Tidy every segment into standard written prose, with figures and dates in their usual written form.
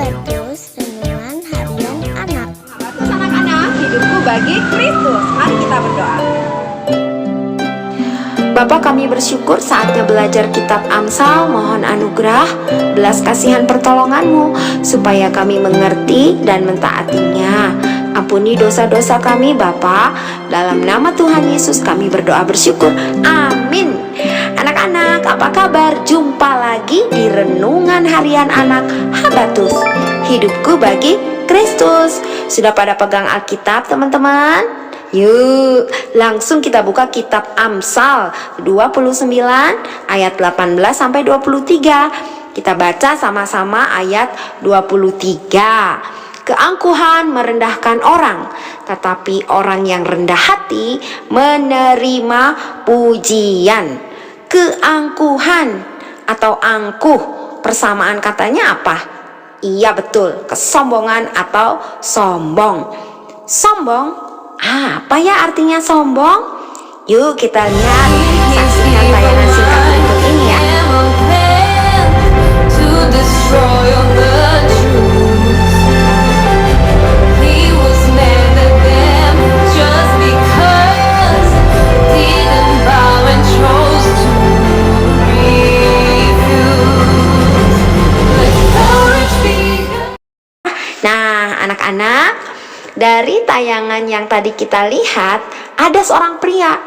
Habatus Renungan Harian Anak. Habatus anak-anak, hidupku bagi Kristus. Mari kita berdoa. Bapa, kami bersyukur saatnya belajar kitab Amsal. Mohon anugerah, belas kasihan pertolongan-Mu, supaya kami mengerti dan mentaatinya. Ampuni dosa-dosa kami Bapa. Dalam nama Tuhan Yesus kami berdoa bersyukur. Amin. Anak-anak, apa kabar? Jumpa lagi di Renungan Harian Anak Habatus. Hidupku bagi Kristus. Sudah pada pegang Alkitab teman-teman? Yuk, langsung kita buka kitab Amsal 29 ayat 18 sampai 23. Kita baca sama-sama ayat 23. Keangkuhan merendahkan orang, tetapi orang yang rendah hati menerima pujian. Keangkuhan atau angkuh, persamaan katanya apa? Iya betul, kesombongan atau sombong. Sombong, apa ya artinya sombong? Yuk kita lihat, saksikan tayangan singkat berikut ini ya. Nah, anak-anak, dari tayangan yang tadi kita lihat, ada seorang pria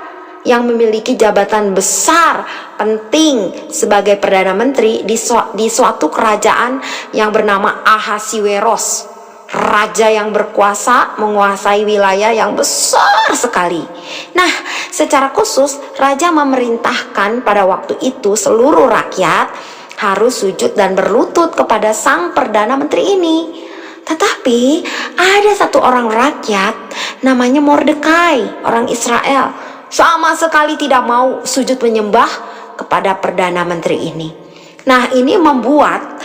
yang memiliki jabatan besar, penting sebagai Perdana Menteri di suatu kerajaan yang bernama Ahasiweros. Raja yang berkuasa menguasai wilayah yang besar sekali. Nah, secara khusus, raja memerintahkan pada waktu itu seluruh rakyat harus sujud dan berlutut kepada sang Perdana Menteri ini. Tetapi ada satu orang rakyat namanya Mordekai, orang Israel, sama sekali tidak mau sujud menyembah kepada Perdana Menteri ini. Nah, ini membuat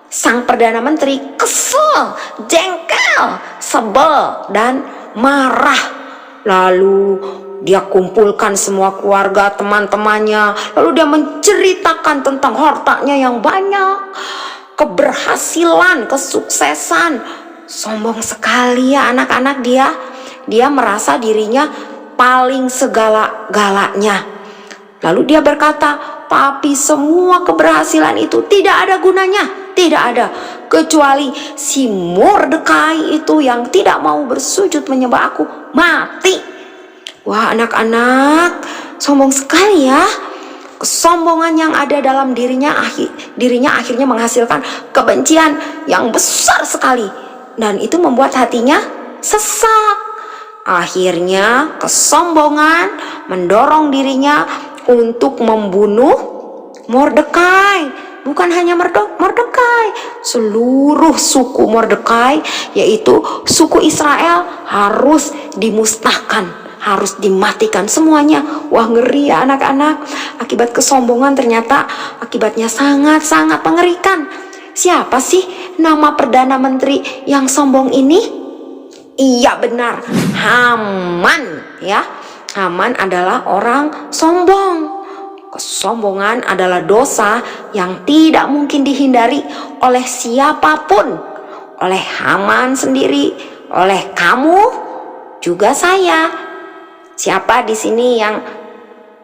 sang Perdana Menteri kesel, jengkel, sebel, dan marah. Lalu dia kumpulkan semua keluarga, teman-temannya. Lalu dia menceritakan tentang hartanya yang banyak, keberhasilan, kesuksesan. Sombong sekali ya anak-anak dia. Dia merasa dirinya paling segala-galanya. Lalu dia berkata, tapi semua keberhasilan itu tidak ada gunanya. Tidak ada. Kecuali si Mordekai itu yang tidak mau bersujud menyembah aku mati. Wah anak-anak, sombong sekali ya. Kesombongan yang ada dalam dirinya akhirnya menghasilkan kebencian yang besar sekali, dan itu membuat hatinya sesak. Akhirnya kesombongan mendorong dirinya untuk membunuh Mordekai. Bukan hanya Mordekai, seluruh suku Mordekai, yaitu suku Israel, harus dimusnahkan, harus dimatikan semuanya. Wah, ngeri ya anak-anak. Akibat kesombongan ternyata akibatnya sangat-sangat mengerikan. Siapa sih nama Perdana Menteri yang sombong ini? Iya benar, Haman ya. Haman adalah orang sombong. Kesombongan adalah dosa yang tidak mungkin dihindari oleh siapapun. Oleh Haman sendiri, oleh kamu, juga saya. Siapa di sini yang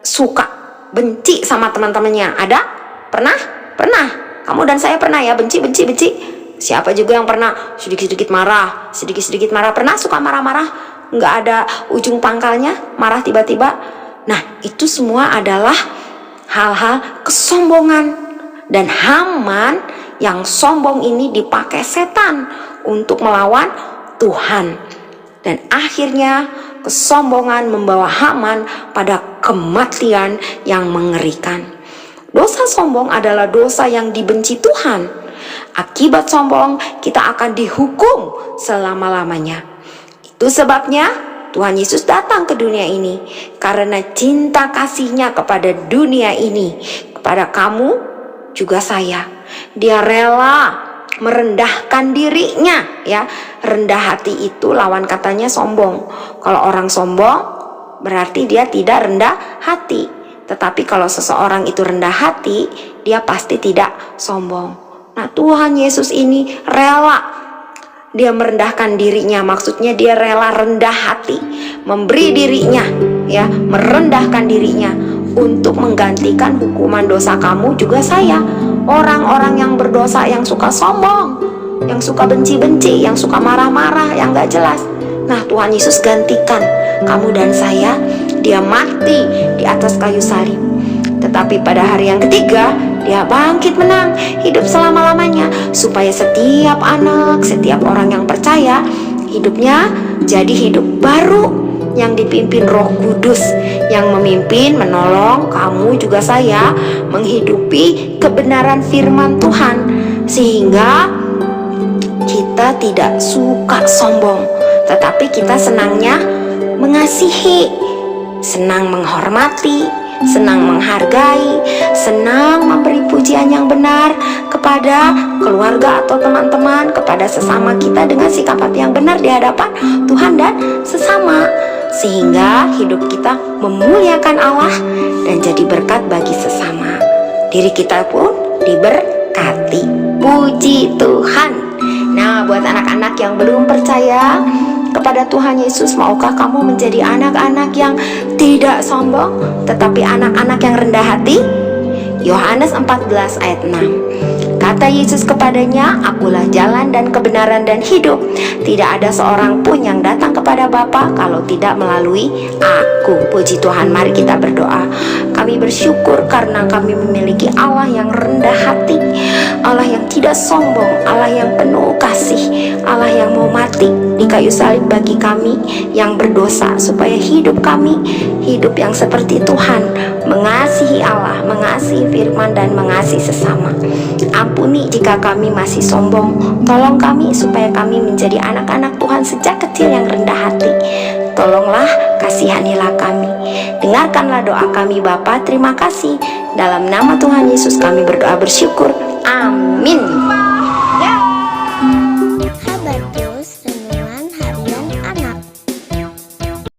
suka benci sama teman-temannya? Ada? Pernah? Pernah. Kamu dan saya pernah ya benci. Siapa juga yang pernah sedikit-sedikit marah? Pernah suka marah-marah? Nggak ada ujung pangkalnya, marah tiba-tiba. Nah, itu semua adalah hal-hal kesombongan. Dan Haman yang sombong ini dipakai setan untuk melawan Tuhan. Dan akhirnya kesombongan membawa Haman pada kematian yang mengerikan. Dosa sombong adalah dosa yang dibenci Tuhan. Akibat sombong kita akan dihukum selama-lamanya. Itu sebabnya Tuhan Yesus datang ke dunia ini karena cinta kasih-Nya kepada dunia ini, kepada kamu juga saya. Dia rela merendahkan dirinya ya. Rendah hati itu lawan katanya sombong. Kalau orang sombong berarti dia tidak rendah hati. Tetapi kalau seseorang itu rendah hati, dia pasti tidak sombong. Nah, Tuhan Yesus ini rela, dia merendahkan dirinya, maksudnya dia rela rendah hati, memberi dirinya, ya, merendahkan dirinya untuk menggantikan hukuman dosa kamu juga saya. Orang-orang yang berdosa, yang suka sombong, yang suka benci-benci, yang suka marah-marah, yang gak jelas. Nah, Tuhan Yesus gantikan kamu dan saya. Dia mati di atas kayu salib. Tetapi pada hari yang ketiga, dia bangkit menang, hidup selama-lamanya, supaya setiap anak, setiap orang yang percaya, hidupnya jadi hidup baru yang dipimpin Roh Kudus, yang memimpin, menolong kamu juga saya menghidupi kebenaran firman Tuhan, sehingga kita tidak suka sombong, tetapi kita senangnya mengasihi, senang menghormati, senang menghargai, senang memberi pujian yang benar kepada keluarga atau teman-teman, kepada sesama kita dengan sikap hati yang benar di hadapan Tuhan dan sesama, sehingga hidup kita memuliakan Allah dan jadi berkat bagi sesama. Diri kita pun diberkati. Puji Tuhan. Nah, buat anak-anak yang belum percaya kepada Tuhan Yesus, maukah kamu menjadi anak-anak yang tidak sombong, tetapi anak-anak yang rendah hati? Yohanes 14 ayat 6. Kata Yesus kepadanya, "Akulah jalan dan kebenaran dan hidup. Tidak ada seorang pun yang datang kepada Bapa kalau tidak melalui Aku." Puji Tuhan, mari kita berdoa. Kami bersyukur karena kami memiliki Allah yang rendah hati, Allah yang tidak sombong, Allah yang penuh kasih, Allah yang mau mati di kayu salib bagi kami yang berdosa, supaya hidup kami hidup yang seperti Tuhan, mengasihi Allah, mengasihi firman dan mengasihi sesama. Ampuni jika kami masih sombong, tolong kami supaya kami menjadi anak-anak Tuhan sejak kecil yang rendah hati. Tolonglah, kasihanilah kami. Dengarkanlah doa kami Bapa. Terima kasih. Dalam nama Tuhan Yesus kami berdoa bersyukur. Amin.